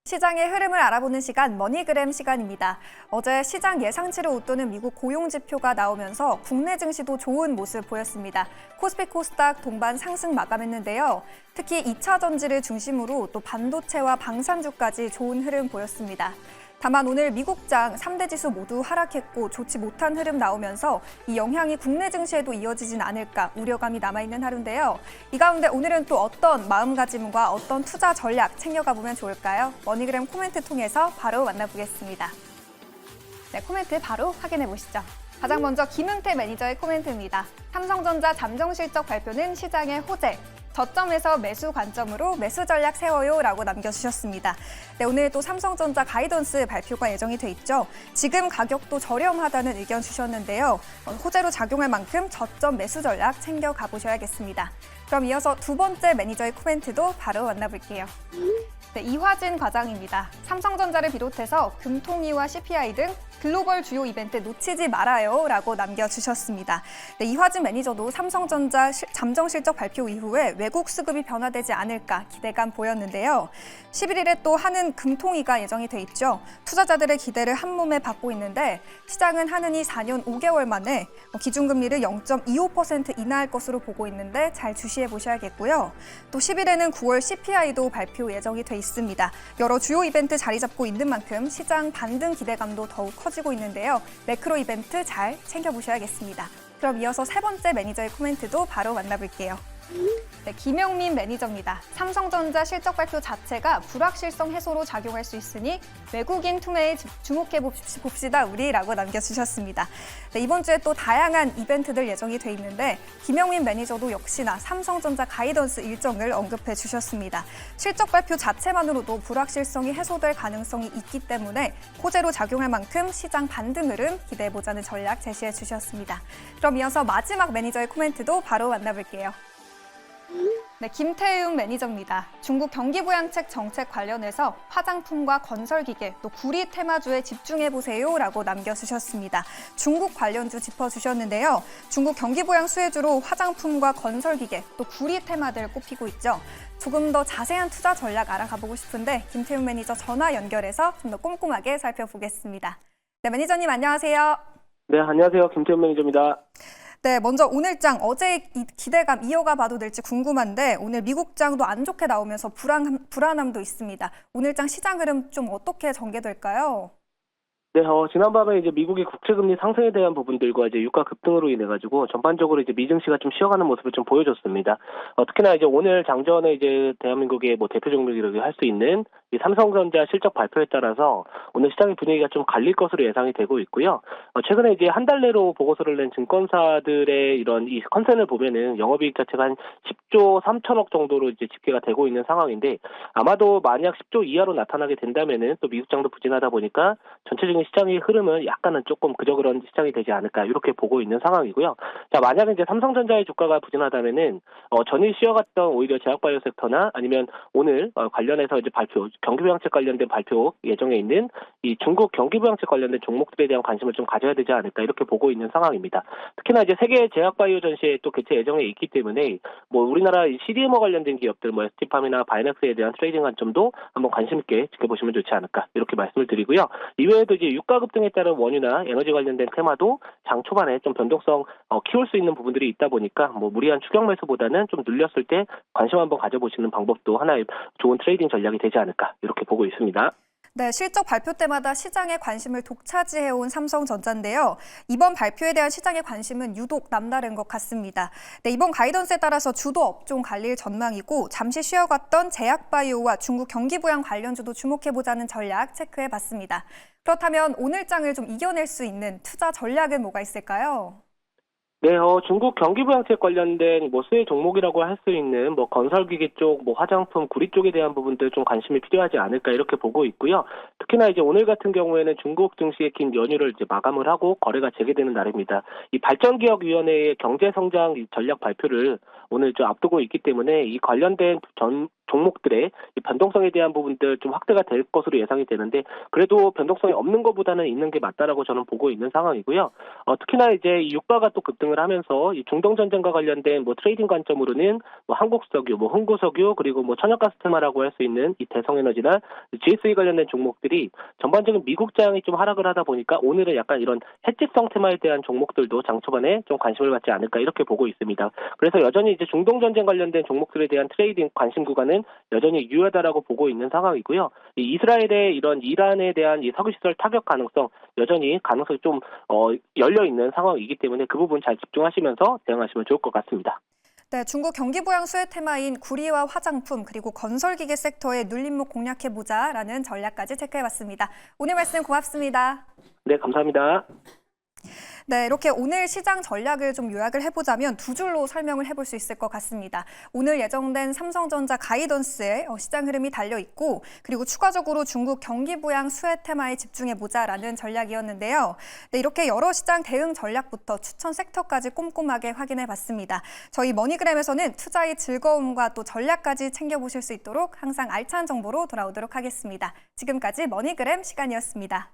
시장의 흐름을 알아보는 시간 머니그램 시간입니다. 어제 시장 예상치를 웃도는 미국 고용지표가 나오면서 국내 증시도 좋은 모습 보였습니다. 코스피 코스닥 동반 상승 마감했는데요. 특히 2차 전지를 중심으로 또 반도체와 방산주까지 좋은 흐름 보였습니다. 다만 오늘 미국장 3대 지수 모두 하락했고 좋지 못한 흐름 나오면서 이 영향이 국내 증시에도 이어지진 않을까 우려감이 남아있는 하루인데요. 이 가운데 오늘은 또 어떤 마음가짐과 어떤 투자 전략 챙겨가 보면 좋을까요? 머니그램 코멘트 통해서 바로 만나보겠습니다. 네, 코멘트 바로 확인해 보시죠. 가장 먼저 김은태 매니저의 코멘트입니다. 삼성전자 잠정 실적 발표는 시장의 호재. 저점에서 매수 관점으로 매수 전략 세워요라고 남겨주셨습니다. 네, 오늘 또 삼성전자 가이던스 발표가 예정이 돼 있죠. 지금 가격도 저렴하다는 의견 주셨는데요. 호재로 작용할 만큼 저점 매수 전략 챙겨가 보셔야겠습니다. 그럼 이어서 두 번째 매니저의 코멘트도 바로 만나볼게요. 네, 이화진 과장입니다. 삼성전자를 비롯해서 금통위와 CPI 등 글로벌 주요 이벤트 놓치지 말아요 라고 남겨주셨습니다. 네, 이화진 매니저도 삼성전자 잠정 실적 발표 이후에 외국 수급이 변화되지 않을까 기대감 보였는데요. 11일에 또 한은 금통위가 예정이 돼 있죠. 투자자들의 기대를 한몸에 받고 있는데 시장은 한은이 4년 5개월 만에 기준금리를 0.25% 인하할 것으로 보고 있는데 잘 주시해 보셔야겠고요. 또 10일에는 9월 CPI도 발표 예정이 돼 있습니다. 여러 주요 이벤트 자리 잡고 있는 만큼 시장 반등 기대감도 더욱 커지고 있는데요. 매크로 이벤트 잘 챙겨보셔야겠습니다. 그럼 이어서 세 번째 매니저의 코멘트도 바로 만나볼게요. 네, 김영민 매니저입니다. 삼성전자 실적 발표 자체가 불확실성 해소로 작용할 수 있으니 외국인 투매에 주목해 봅시다 우리라고 남겨주셨습니다. 네, 이번 주에 또 다양한 이벤트들 예정이 돼 있는데 김영민 매니저도 역시나 삼성전자 가이던스 일정을 언급해 주셨습니다. 실적 발표 자체만으로도 불확실성이 해소될 가능성이 있기 때문에 호재로 작용할 만큼 시장 반등 흐름 기대해보자는 전략 제시해 주셨습니다. 그럼 이어서 마지막 매니저의 코멘트도 바로 만나볼게요. 네, 김태윤 매니저입니다. 중국 경기부양책 정책 관련해서 화장품과 건설기계, 또 구리 테마주에 집중해보세요라고 남겨주셨습니다. 중국 관련주 짚어주셨는데요. 중국 경기부양 수혜주로 화장품과 건설기계, 또 구리 테마들 꼽히고 있죠. 조금 더 자세한 투자 전략 알아가보고 싶은데 김태윤 매니저 전화 연결해서 좀 더 꼼꼼하게 살펴보겠습니다. 네, 매니저님 안녕하세요. 네, 안녕하세요. 김태훈 매니저입니다. 네, 먼저 오늘장 어제의 기대감 이어가 봐도 될지 궁금한데 오늘 미국장도 안 좋게 나오면서 불안함도 있습니다. 오늘장 시장 흐름 좀 어떻게 전개될까요? 네, 지난밤에 이제 미국의 국채금리 상승에 대한 부분들과 이제 유가 급등으로 인해 가지고 전반적으로 이제 미증시가 좀 쉬어가는 모습을 좀 보여줬습니다. 특히나 이제 오늘 장전에 이제 대한민국의 뭐 대표 종목이라고 할 수 있는 이 삼성전자 실적 발표에 따라서 오늘 시장의 분위기가 좀 갈릴 것으로 예상이 되고 있고요. 최근에 이제 한 달 내로 보고서를 낸 증권사들의 이런 이 컨센을 보면은 영업이익 자체가 한 10조 3천억 정도로 이제 집계가 되고 있는 상황인데 아마도 만약 10조 이하로 나타나게 된다면은 또 미국장도 부진하다 보니까 전체적인 시장의 흐름은 약간은 조금 그저 그런 시장이 되지 않을까 이렇게 보고 있는 상황이고요. 자, 만약에 이제 삼성전자의 주가가 부진하다면은 전일 쉬어갔던 오히려 제약바이오 섹터나 아니면 오늘 관련해서 이제 발표 경기부양책 관련된 발표 예정에 있는 이 중국 경기부양책 관련된 종목들에 대한 관심을 좀 가져야 되지 않을까 이렇게 보고 있는 상황입니다. 특히나 이제 세계 제약바이오 전시에 또 개최 예정에 있기 때문에 뭐 우리나라 CDMO 관련된 기업들 뭐 ST팜이나 바이넥스에 대한 트레이딩 관점도 한번 관심 있게 지켜보시면 좋지 않을까 이렇게 말씀을 드리고요. 이외에도 이제 유가 급등에 따른 원유나 에너지 관련된 테마도 장 초반에 좀 변동성 키울 수 있는 부분들이 있다 보니까 뭐 무리한 추격 매수보다는 좀 눌렸을 때 관심 한번 가져보시는 방법도 하나의 좋은 트레이딩 전략이 되지 않을까 이렇게 보고 있습니다. 네, 실적 발표 때마다 시장의 관심을 독차지해온 삼성전자인데요. 이번 발표에 대한 시장의 관심은 유독 남다른 것 같습니다. 네, 이번 가이던스에 따라서 주도 업종 갈릴 전망이고 잠시 쉬어갔던 제약바이오와 중국 경기부양 관련주도 주목해보자는 전략 체크해봤습니다. 그렇다면 오늘장을 좀 이겨낼 수 있는 투자 전략은 뭐가 있을까요? 네, 중국 경기부양책 관련된 뭐 수혜 종목이라고 할 수 있는 뭐 건설기계 쪽, 뭐 화장품, 구리 쪽에 대한 부분들 좀 관심이 필요하지 않을까 이렇게 보고 있고요. 특히나 이제 오늘 같은 경우에는 중국 증시의 긴 연휴를 이제 마감을 하고 거래가 재개되는 날입니다. 이 발전기업위원회의 경제성장 전략 발표를 오늘 좀 앞두고 있기 때문에 이 관련된 종목들의 이 변동성에 대한 부분들 좀 확대가 될 것으로 예상이 되는데 그래도 변동성이 없는 것보다는 있는 게 맞다라고 저는 보고 있는 상황이고요. 특히나 이제 이 유가가 또 급등을 하면서 이 중동 전쟁과 관련된 뭐 트레이딩 관점으로는 뭐 한국석유, 뭐 흥구석유 그리고 뭐 천연가스 테마라고 할 수 있는 이 대성에너지나 GSE 관련된 종목들이 전반적인 미국 장이 좀 하락을 하다 보니까 오늘은 약간 이런 해지성 테마에 대한 종목들도 장 초반에 좀 관심을 받지 않을까 이렇게 보고 있습니다. 그래서 여전히 이제 중동 전쟁 관련된 종목들에 대한 트레이딩 관심 구간은 여전히 유효하다라고 보고 있는 상황이고요. 이 이스라엘의 이런 이란에 대한 이 석유 시설 타격 가능성 여전히 가능성이 좀 열려 있는 상황이기 때문에 그 부분 잘 집중하시면서 대응하시면 좋을 것 같습니다. 네, 중국 경기 부양 수혜 테마인 구리와 화장품 그리고 건설기계 섹터의 눌림목 공략해보자라는 전략까지 체크해봤습니다. 오늘 말씀 고맙습니다. 네, 감사합니다. 네, 이렇게 오늘 시장 전략을 좀 요약을 해보자면 두 줄로 설명을 해볼 수 있을 것 같습니다. 오늘 예정된 삼성전자 가이던스에 시장 흐름이 달려있고 그리고 추가적으로 중국 경기 부양 수혜 테마에 집중해보자라는 전략이었는데요. 네, 이렇게 여러 시장 대응 전략부터 추천 섹터까지 꼼꼼하게 확인해봤습니다. 저희 머니그램에서는 투자의 즐거움과 또 전략까지 챙겨보실 수 있도록 항상 알찬 정보로 돌아오도록 하겠습니다. 지금까지 머니그램 시간이었습니다.